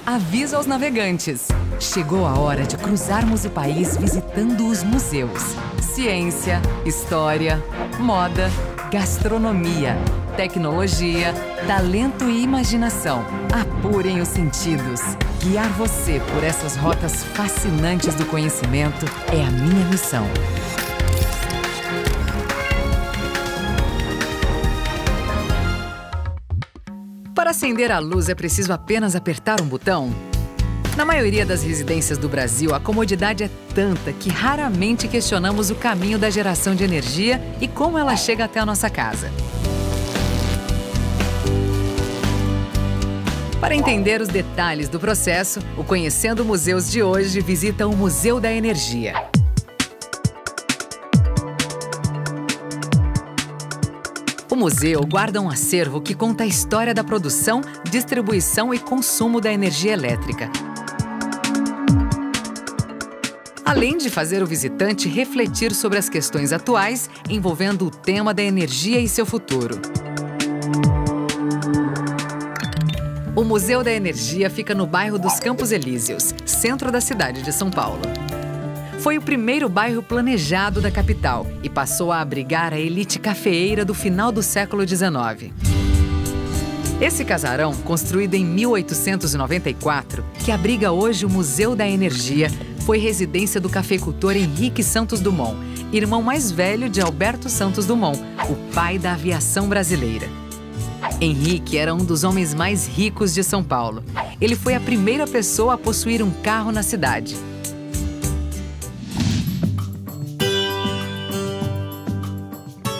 avisa aos navegantes. Chegou a hora de cruzarmos o país visitando os museus. Ciência, história, moda, gastronomia, tecnologia, talento e imaginação. Apurem os sentidos. Guiar você por essas rotas fascinantes do conhecimento é a minha missão. Para acender a luz é preciso apenas apertar um botão? Na maioria das residências do Brasil, a comodidade é tanta que raramente questionamos o caminho da geração de energia e como ela chega até a nossa casa. Para entender os detalhes do processo, o Conhecendo Museus de hoje visita o Museu da Energia. O museu guarda um acervo que conta a história da produção, distribuição e consumo da energia elétrica. Além de fazer o visitante refletir sobre as questões atuais envolvendo o tema da energia e seu futuro. O Museu da Energia fica no bairro dos Campos Elíseos, centro da cidade de São Paulo. Foi o primeiro bairro planejado da capital e passou a abrigar a elite cafeeira do final do século XIX. Esse casarão, construído em 1894, que abriga hoje o Museu da Energia, foi residência do cafeicultor Henrique Santos Dumont, irmão mais velho de Alberto Santos Dumont, o pai da aviação brasileira. Henrique era um dos homens mais ricos de São Paulo. Ele foi a primeira pessoa a possuir um carro na cidade.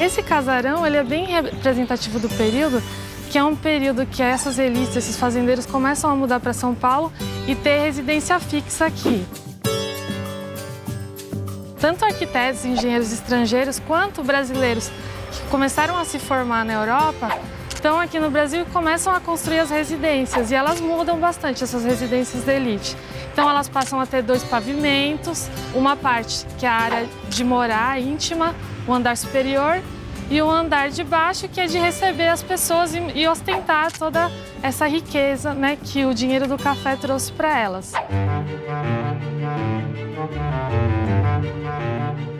Esse casarão ele é bem representativo do período, que é um período que essas elites, esses fazendeiros começam a mudar para São Paulo e ter residência fixa aqui. Tanto arquitetos e engenheiros estrangeiros quanto brasileiros que começaram a se formar na Europa estão aqui no Brasil e começam a construir as residências. E elas mudam bastante, essas residências de elite. Então elas passam a ter 2 pavimentos, uma parte que é a área de morar íntima, o andar superior, e o andar de baixo, que é de receber as pessoas e ostentar toda essa riqueza, né, que o dinheiro do café trouxe para elas.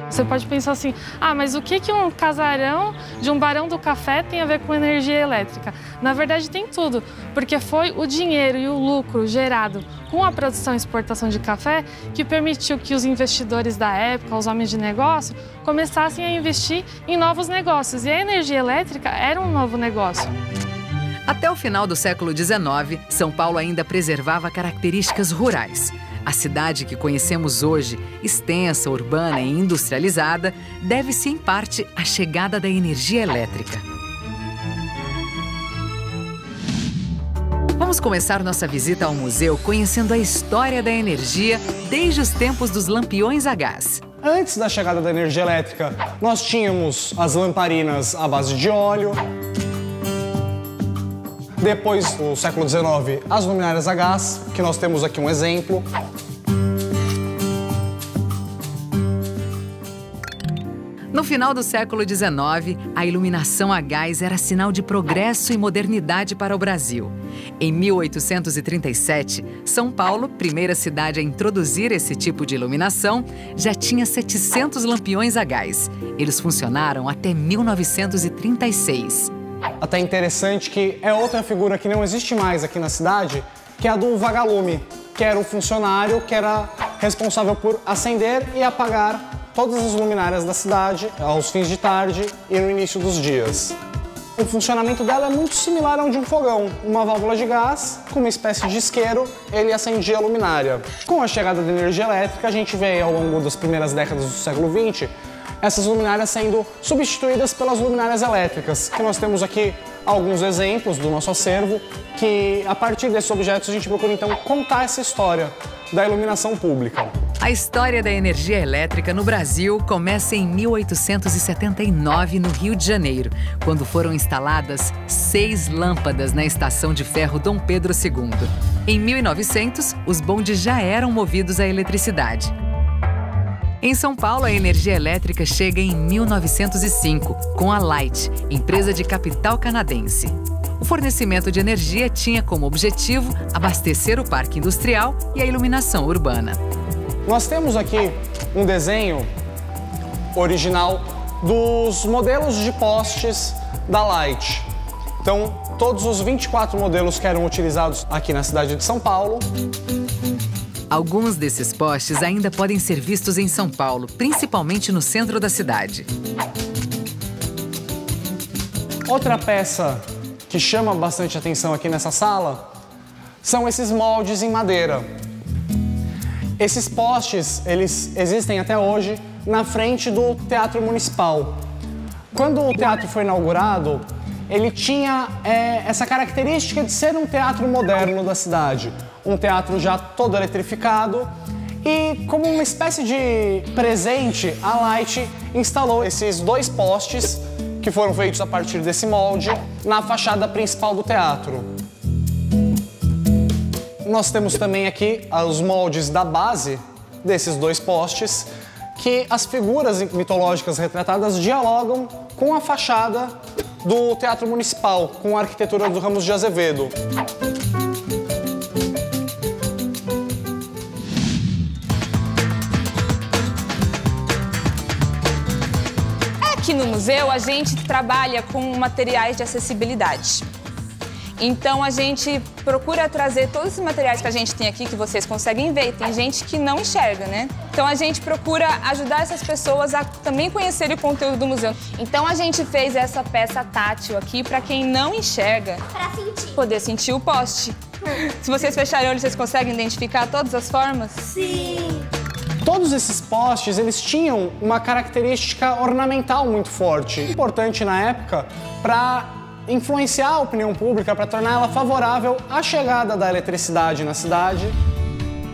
Você pode pensar assim, mas o que um casarão de um barão do café tem a ver com energia elétrica? Na verdade tem tudo, porque foi o dinheiro e o lucro gerado com a produção e exportação de café que permitiu que os investidores da época, os homens de negócio, começassem a investir em novos negócios. E a energia elétrica era um novo negócio. Até o final do século XIX, São Paulo ainda preservava características rurais. A cidade que conhecemos hoje, extensa, urbana e industrializada, deve-se em parte à chegada da energia elétrica. Vamos começar nossa visita ao museu conhecendo a história da energia desde os tempos dos lampiões a gás. Antes da chegada da energia elétrica, nós tínhamos as lamparinas à base de óleo. Depois, no século XIX, as luminárias a gás, que nós temos aqui um exemplo. No final do século XIX, a iluminação a gás era sinal de progresso e modernidade para o Brasil. Em 1837, São Paulo, primeira cidade a introduzir esse tipo de iluminação, já tinha 700 lampiões a gás. Eles funcionaram até 1936. Até interessante que é outra figura que não existe mais aqui na cidade, que é a do vagalume, que era o funcionário que era responsável por acender e apagar todas as luminárias da cidade aos fins de tarde e no início dos dias. O funcionamento dela é muito similar ao de um fogão, uma válvula de gás com uma espécie de isqueiro, ele acendia a luminária. Com a chegada da energia elétrica, a gente vê ao longo das primeiras décadas do século XX essas luminárias sendo substituídas pelas luminárias elétricas, que nós temos aqui alguns exemplos do nosso acervo, que a partir desses objetos a gente procura então contar essa história da iluminação pública. A história da energia elétrica no Brasil começa em 1879, no Rio de Janeiro, quando foram instaladas 6 lâmpadas na estação de ferro Dom Pedro II. Em 1900, os bondes já eram movidos à eletricidade. Em São Paulo, a energia elétrica chega em 1905, com a Light, empresa de capital canadense. O fornecimento de energia tinha como objetivo abastecer o parque industrial e a iluminação urbana. Nós temos aqui um desenho original dos modelos de postes da Light. Então, todos os 24 modelos que eram utilizados aqui na cidade de São Paulo. Alguns desses postes ainda podem ser vistos em São Paulo, principalmente no centro da cidade. Outra peça que chama bastante atenção aqui nessa sala são esses moldes em madeira. Esses postes, eles existem até hoje na frente do Teatro Municipal. Quando o teatro foi inaugurado, ele tinha essa característica de ser um teatro moderno da cidade. Um teatro já todo eletrificado e, como uma espécie de presente, a Light instalou esses 2 postes que foram feitos a partir desse molde na fachada principal do teatro. Nós temos também aqui os moldes da base desses 2 postes, que as figuras mitológicas retratadas dialogam com a fachada do Teatro Municipal, com a arquitetura do Ramos de Azevedo. Aqui no museu, a gente trabalha com materiais de acessibilidade. Então, a gente procura trazer todos esses materiais que a gente tem aqui, que vocês conseguem ver. Tem gente que não enxerga, né? Então, a gente procura ajudar essas pessoas a também conhecerem o conteúdo do museu. Então, a gente fez essa peça tátil aqui para quem não enxerga, poder sentir o poste. Se vocês fecharem o olho, vocês conseguem identificar todas as formas? Sim! Todos esses postes, eles tinham uma característica ornamental muito forte, importante na época para influenciar a opinião pública, para torná-la favorável à chegada da eletricidade na cidade.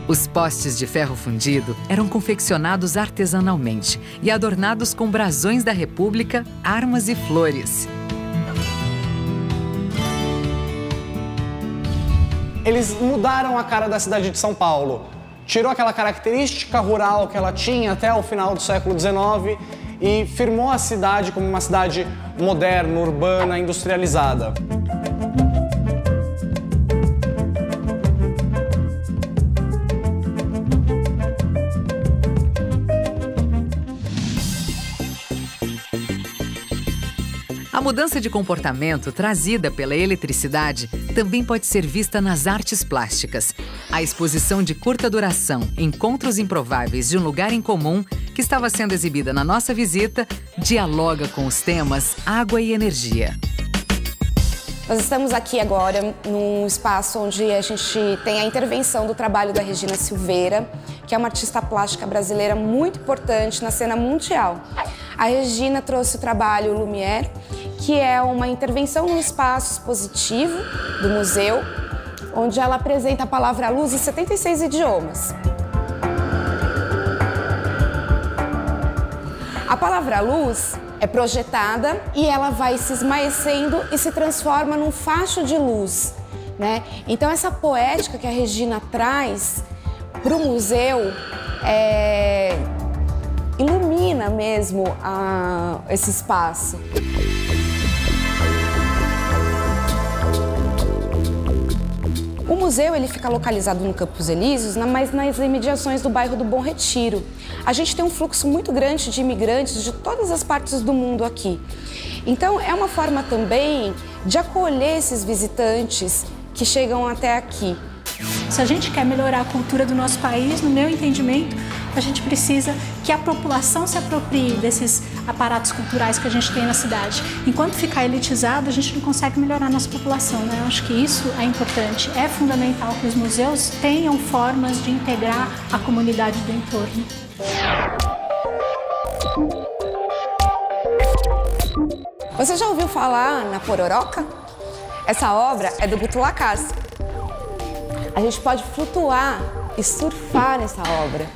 Os postes de ferro fundido eram confeccionados artesanalmente e adornados com brasões da República, armas e flores. Eles mudaram a cara da cidade de São Paulo. Tirou aquela característica rural que ela tinha até o final do século XIX e firmou a cidade como uma cidade moderna, urbana, industrializada. A mudança de comportamento trazida pela eletricidade também pode ser vista nas artes plásticas. A exposição de curta duração, Encontros Improváveis de um Lugar em Comum, que estava sendo exibida na nossa visita, dialoga com os temas água e energia. Nós estamos aqui agora num espaço onde a gente tem a intervenção do trabalho da Regina Silveira, que é uma artista plástica brasileira muito importante na cena mundial. A Regina trouxe o trabalho Lumière, que é uma intervenção no espaço expositivo do museu, onde ela apresenta a palavra luz em 76 idiomas. A palavra luz é projetada e ela vai se esmaecendo e se transforma num facho de luz, né? Então essa poética que a Regina traz para o museu ilumina mesmo esse espaço. O museu ele fica localizado no Campos Elíseos, mas nas imediações do bairro do Bom Retiro. A gente tem um fluxo muito grande de imigrantes de todas as partes do mundo aqui. Então é uma forma também de acolher esses visitantes que chegam até aqui. Se a gente quer melhorar a cultura do nosso país, no meu entendimento, a gente precisa que a população se aproprie desses aparatos culturais que a gente tem na cidade. Enquanto ficar elitizado, a gente não consegue melhorar a nossa população, né? Eu acho que isso é importante. É fundamental que os museus tenham formas de integrar a comunidade do entorno. Você já ouviu falar na Pororoca? Essa obra é do Guto Lacaz. A gente pode flutuar e surfar nessa obra.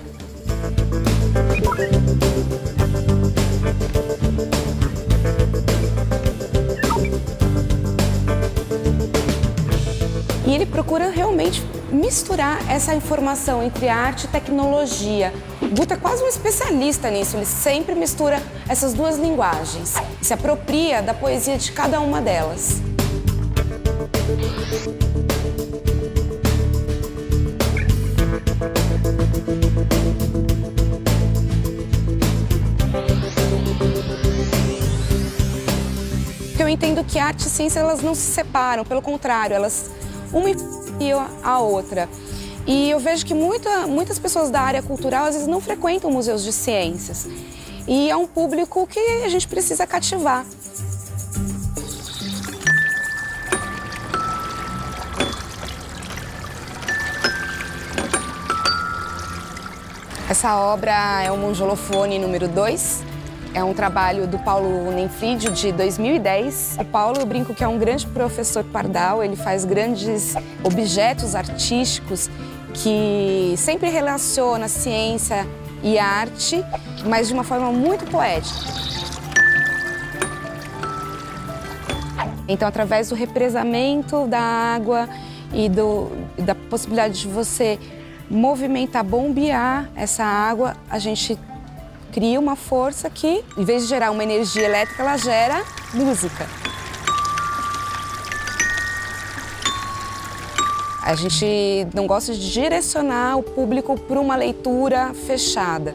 E ele procura realmente misturar essa informação entre arte e tecnologia. O Guto é quase um especialista nisso, ele sempre mistura essas duas linguagens e se apropria da poesia de cada uma delas. Eu entendo que arte e ciência elas não se separam, pelo contrário, elas uma influenciam a outra. E eu vejo que muitas pessoas da área cultural às vezes não frequentam museus de ciências. E é um público que a gente precisa cativar. Essa obra é o Monjolofone número 2. É um trabalho do Paulo Nenfridio, de 2010. O Paulo, eu brinco que é um grande professor pardal, ele faz grandes objetos artísticos que sempre relaciona ciência e arte, mas de uma forma muito poética. Então, através do represamento da água e da possibilidade de você movimentar, bombear essa água, a gente cria uma força que, em vez de gerar uma energia elétrica, ela gera música. A gente não gosta de direcionar o público para uma leitura fechada.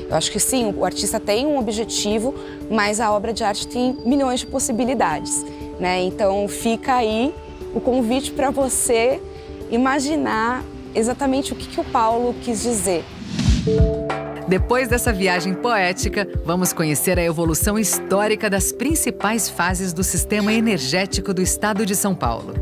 Eu acho que sim, o artista tem um objetivo, mas a obra de arte tem milhões de possibilidades, né? Então fica aí o convite para você imaginar exatamente o que o Paulo quis dizer. Depois dessa viagem poética, vamos conhecer a evolução histórica das principais fases do sistema energético do estado de São Paulo.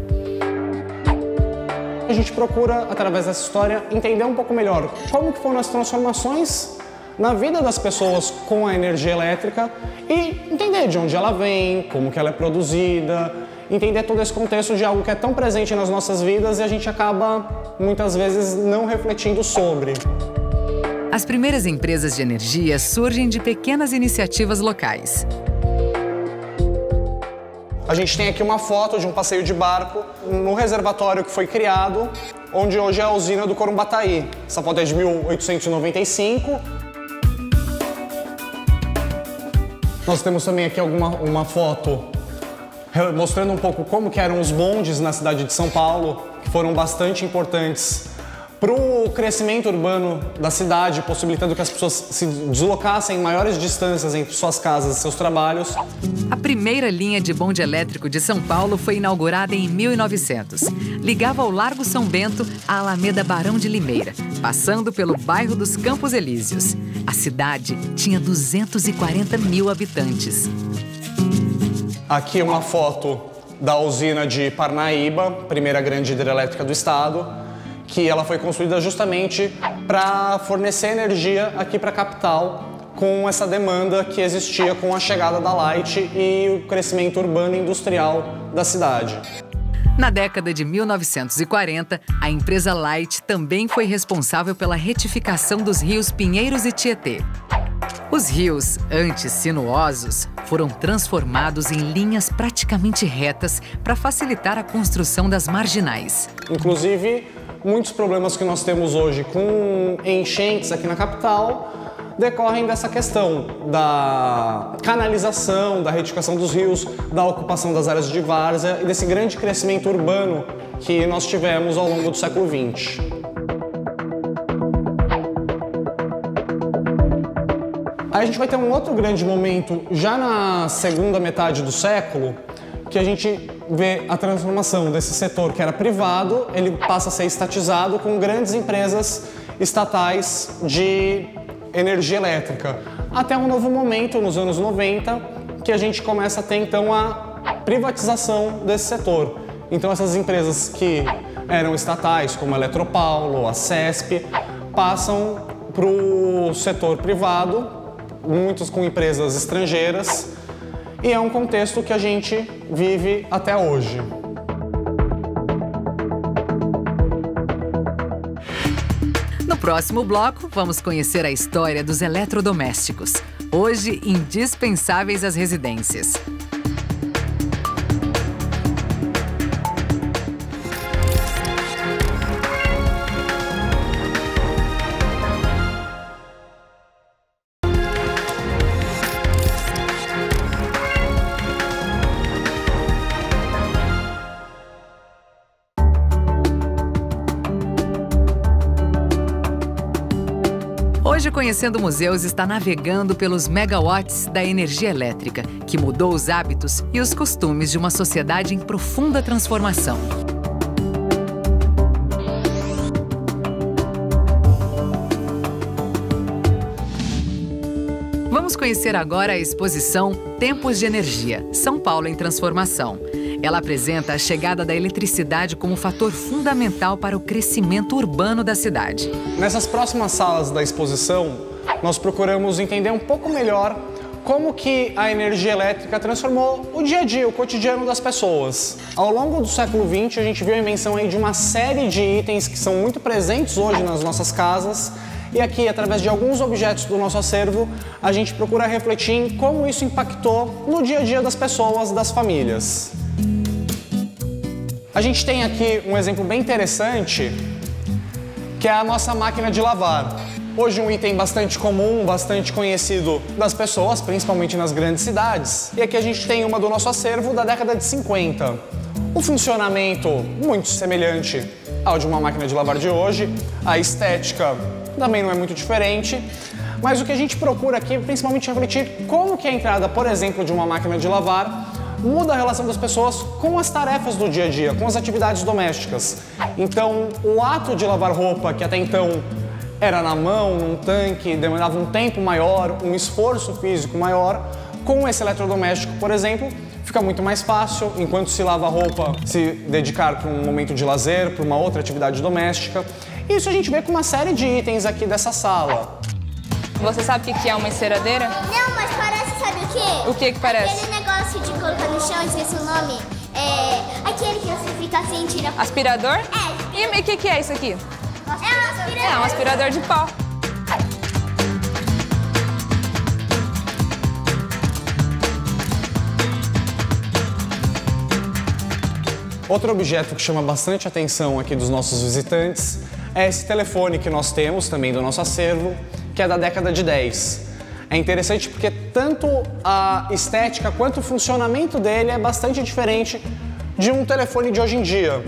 A gente procura, através dessa história, entender um pouco melhor como que foram as transformações na vida das pessoas com a energia elétrica e entender de onde ela vem, como que ela é produzida, entender todo esse contexto de algo que é tão presente nas nossas vidas e a gente acaba, muitas vezes, não refletindo sobre. As primeiras empresas de energia surgem de pequenas iniciativas locais. A gente tem aqui uma foto de um passeio de barco no reservatório que foi criado, onde hoje é a usina do Corumbataí. Essa foto é de 1895. Nós temos também aqui uma foto mostrando um pouco como que eram os bondes na cidade de São Paulo, que foram bastante importantes para o crescimento urbano da cidade, possibilitando que as pessoas se deslocassem em maiores distâncias entre suas casas e seus trabalhos. A primeira linha de bonde elétrico de São Paulo foi inaugurada em 1900. Ligava o Largo São Bento à Alameda Barão de Limeira, passando pelo bairro dos Campos Elíseos. A cidade tinha 240 mil habitantes. Aqui uma foto da usina de Parnaíba, primeira grande hidrelétrica do estado, que ela foi construída justamente para fornecer energia aqui para a capital, com essa demanda que existia com a chegada da Light e o crescimento urbano e industrial da cidade. Na década de 1940, a empresa Light também foi responsável pela retificação dos rios Pinheiros e Tietê. Os rios, antes sinuosos, foram transformados em linhas praticamente retas para facilitar a construção das marginais. Inclusive, muitos problemas que nós temos hoje com enchentes aqui na capital decorrem dessa questão da canalização, da retificação dos rios, da ocupação das áreas de várzea e desse grande crescimento urbano que nós tivemos ao longo do século XX. Aí a gente vai ter um outro grande momento já na segunda metade do século, que a gente vê a transformação desse setor que era privado, ele passa a ser estatizado com grandes empresas estatais de energia elétrica. Até um novo momento, nos anos 90, que a gente começa a ter então a privatização desse setor. Então essas empresas que eram estatais, como a Eletropaulo, a CESP, passam para o setor privado, muitos com empresas estrangeiras, e é um contexto que a gente vive até hoje. No próximo bloco, vamos conhecer a história dos eletrodomésticos, hoje indispensáveis às residências. Hoje, Conhecendo Museus está navegando pelos megawatts da energia elétrica, que mudou os hábitos e os costumes de uma sociedade em profunda transformação. Vamos conhecer agora a exposição Tempos de Energia, São Paulo em Transformação. Ela apresenta a chegada da eletricidade como fator fundamental para o crescimento urbano da cidade. Nessas próximas salas da exposição, nós procuramos entender um pouco melhor como que a energia elétrica transformou o dia a dia, o cotidiano das pessoas. Ao longo do século XX, a gente viu a invenção aí de uma série de itens que são muito presentes hoje nas nossas casas. E aqui, através de alguns objetos do nosso acervo, a gente procura refletir em como isso impactou no dia a dia das pessoas, das famílias. A gente tem aqui um exemplo bem interessante, que é a nossa máquina de lavar. Hoje um item bastante comum, bastante conhecido das pessoas, principalmente nas grandes cidades. E aqui a gente tem uma do nosso acervo da década de 50. O funcionamento muito semelhante ao de uma máquina de lavar de hoje, a estética também não é muito diferente, mas o que a gente procura aqui é principalmente refletir como que a entrada, por exemplo, de uma máquina de lavar muda a relação das pessoas com as tarefas do dia a dia, com as atividades domésticas. Então, o ato de lavar roupa, que até então era na mão, num tanque, demandava um tempo maior, um esforço físico maior, com esse eletrodoméstico, por exemplo, fica muito mais fácil, enquanto se lava a roupa, se dedicar para um momento de lazer, para uma outra atividade doméstica. Isso a gente vê com uma série de itens aqui dessa sala. Você sabe o que é uma enceradeira? Não, mas parece, sabe o quê? O que parece? Aquele negócio de colocar no chão, esqueci o nome. Aquele que você fica assim, tira... Aspirador? É. E o que é isso aqui? É um aspirador. É um aspirador de pó. Outro objeto que chama bastante atenção aqui dos nossos visitantes é esse telefone que nós temos, também do nosso acervo, que é da década de 10. É interessante porque tanto a estética quanto o funcionamento dele é bastante diferente de um telefone de hoje em dia.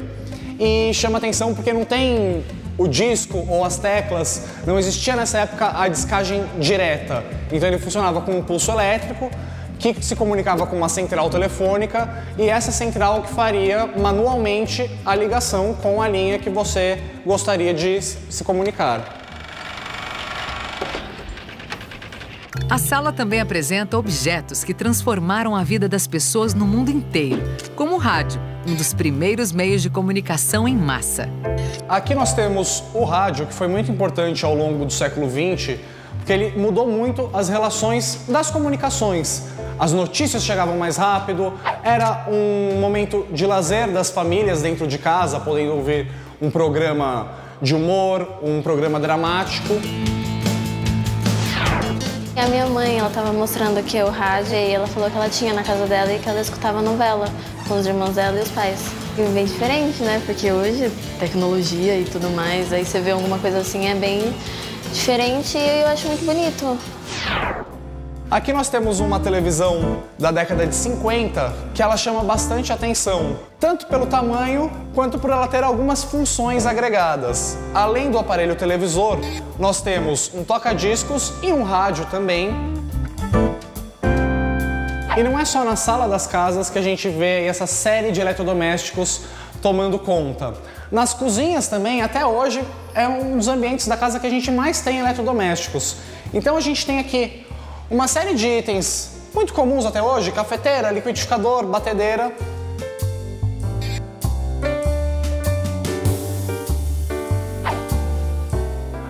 E chama atenção porque não tem o disco ou as teclas, não existia nessa época a descagem direta. Então ele funcionava com um pulso elétrico, que se comunicava com uma central telefônica e essa central que faria manualmente a ligação com a linha que você gostaria de se comunicar. A sala também apresenta objetos que transformaram a vida das pessoas no mundo inteiro, como o rádio, um dos primeiros meios de comunicação em massa. Aqui nós temos o rádio, que foi muito importante ao longo do século XX, porque ele mudou muito as relações das comunicações. As notícias chegavam mais rápido, era um momento de lazer das famílias dentro de casa, podendo ouvir um programa de humor, um programa dramático. E a minha mãe, ela estava mostrando aqui o rádio e ela falou que ela tinha na casa dela e que ela escutava novela com os irmãos dela e os pais. E bem diferente, né? Porque hoje, tecnologia e tudo mais, aí você vê alguma coisa assim, é bem diferente e eu acho muito bonito. Aqui nós temos uma televisão da década de 50 que ela chama bastante atenção, tanto pelo tamanho quanto por ela ter algumas funções agregadas. Além do aparelho televisor, nós temos um toca-discos e um rádio também. E não é só na sala das casas que a gente vê essa série de eletrodomésticos tomando conta. Nas cozinhas também, até hoje, é um dos ambientes da casa que a gente mais tem eletrodomésticos. Então a gente tem aqui uma série de itens muito comuns até hoje: cafeteira, liquidificador, batedeira.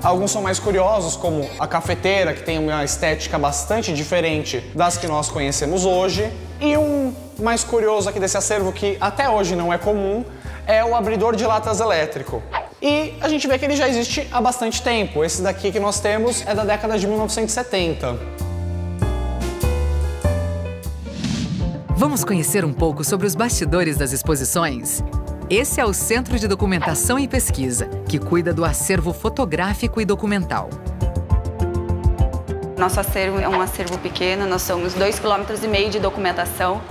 Alguns são mais curiosos, como a cafeteira, que tem uma estética bastante diferente das que nós conhecemos hoje. E um mais curioso aqui desse acervo, que até hoje não é comum, é o abridor de latas elétrico. E a gente vê que ele já existe há bastante tempo. Esse daqui que nós temos é da década de 1970. Vamos conhecer um pouco sobre os bastidores das exposições? Esse é o Centro de Documentação e Pesquisa, que cuida do acervo fotográfico e documental. Nosso acervo é um acervo pequeno, nós somos 2,5 km de documentação.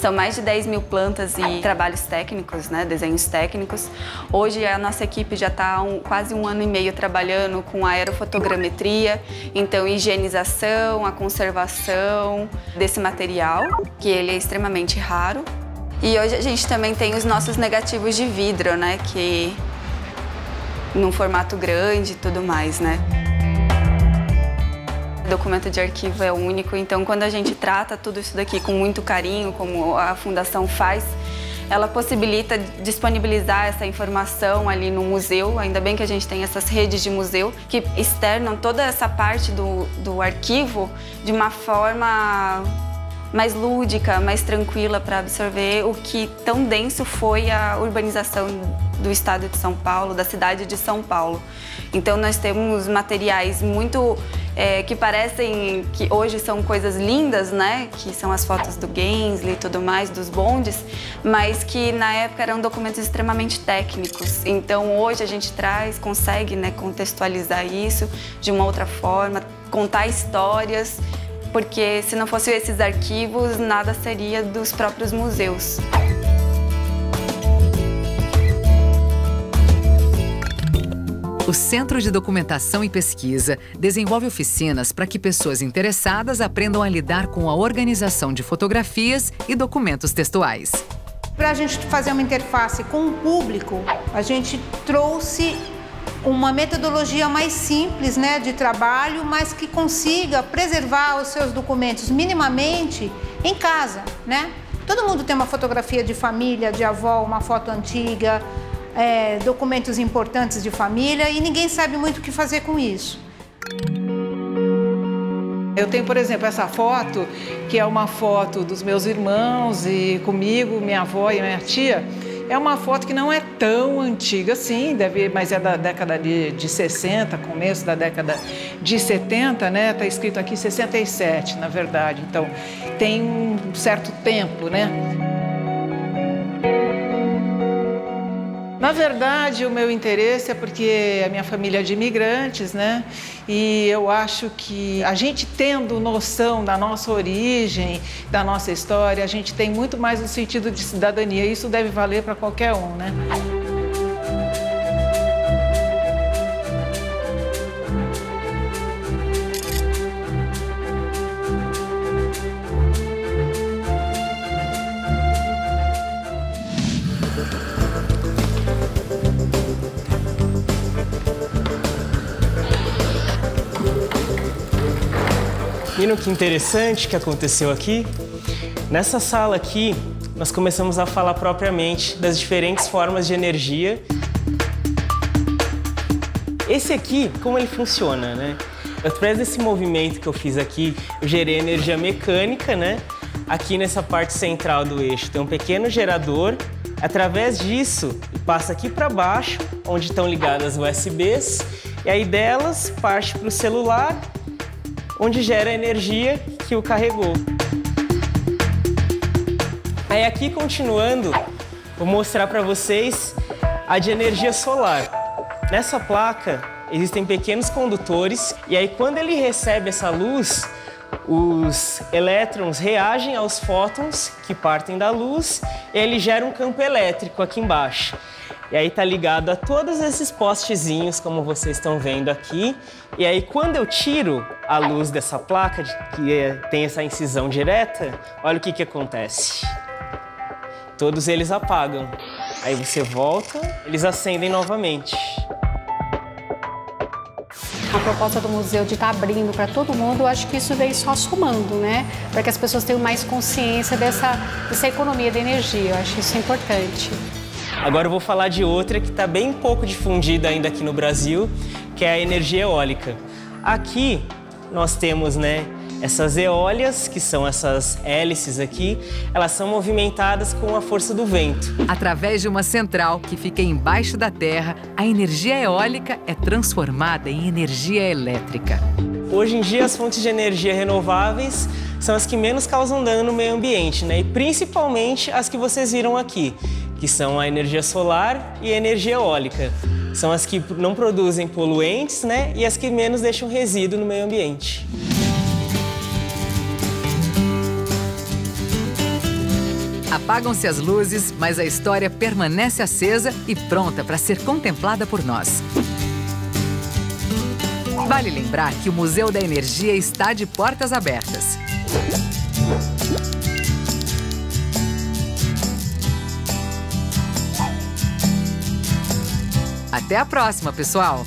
São mais de 10 mil plantas e trabalhos técnicos, né, desenhos técnicos. Hoje a nossa equipe já está quase 1 ano e meio trabalhando com aerofotogrametria, então higienização, a conservação desse material, que ele é extremamente raro. E hoje a gente também tem os nossos negativos de vidro, né, que num formato grande e tudo mais, né. O documento de arquivo é único, então quando a gente trata tudo isso daqui com muito carinho, como a Fundação faz, ela possibilita disponibilizar essa informação ali no museu. Ainda bem que a gente tem essas redes de museu que externam toda essa parte do arquivo de uma forma mais lúdica, mais tranquila para absorver o que tão denso foi a urbanização do estado de São Paulo, da cidade de São Paulo. Então nós temos materiais muito que parecem que hoje são coisas lindas, né? Que são as fotos do Gensler e tudo mais, dos bondes, mas que na época eram documentos extremamente técnicos. Então hoje a gente consegue, né, contextualizar isso de uma outra forma, contar histórias, porque se não fossem esses arquivos, nada seria dos próprios museus. O Centro de Documentação e Pesquisa desenvolve oficinas para que pessoas interessadas aprendam a lidar com a organização de fotografias e documentos textuais. Para a gente fazer uma interface com o público, a gente trouxe uma metodologia mais simples, né, de trabalho, mas que consiga preservar os seus documentos minimamente em casa, né? Todo mundo tem uma fotografia de família, de avó, uma foto antiga, documentos importantes de família e ninguém sabe muito o que fazer com isso. Eu tenho, por exemplo, essa foto, que é uma foto dos meus irmãos e comigo, minha avó e minha tia. É uma foto que não é tão antiga assim, mas é da década de 60, começo da década de 70, né? Está escrito aqui 67, na verdade. Então, tem um certo tempo, né? Na verdade, o meu interesse é porque a minha família é de imigrantes, né? E eu acho que a gente tendo noção da nossa origem, da nossa história, a gente tem muito mais o sentido de cidadania. Isso deve valer para qualquer um, né? Viram que interessante que aconteceu aqui? Nessa sala aqui, nós começamos a falar propriamente das diferentes formas de energia. Esse aqui, como ele funciona, né? Através desse movimento que eu fiz aqui, eu gerei energia mecânica, né? Aqui nessa parte central do eixo tem um pequeno gerador. Através disso, passa aqui para baixo, onde estão ligadas USBs, e aí delas parte para o celular, onde gera a energia que o carregou. Aí aqui, continuando, vou mostrar para vocês a de energia solar. Nessa placa existem pequenos condutores e aí quando ele recebe essa luz, os elétrons reagem aos fótons que partem da luz e ele gera um campo elétrico aqui embaixo. E aí tá ligado a todos esses postezinhos, como vocês estão vendo aqui. E aí quando eu tiro a luz dessa placa, que tem essa incisão direta, olha o que acontece. Todos eles apagam. Aí você volta, eles acendem novamente. A proposta do museu de estar abrindo para todo mundo, eu acho que isso veio só somando, né? Para que as pessoas tenham mais consciência dessa economia de energia. Eu acho isso importante. Agora eu vou falar de outra que está bem pouco difundida ainda aqui no Brasil, que é a energia eólica. Aqui nós temos, né, essas eólias, que são essas hélices aqui, elas são movimentadas com a força do vento. Através de uma central que fica embaixo da terra, a energia eólica é transformada em energia elétrica. Hoje em dia, as fontes de energia renováveis são as que menos causam dano no meio ambiente, né? E principalmente as que vocês viram aqui, que são a energia solar e a energia eólica. São as que não produzem poluentes, né? E as que menos deixam resíduo no meio ambiente. Apagam-se as luzes, mas a história permanece acesa e pronta para ser contemplada por nós. Vale lembrar que o Museu da Energia está de portas abertas. Até a próxima, pessoal!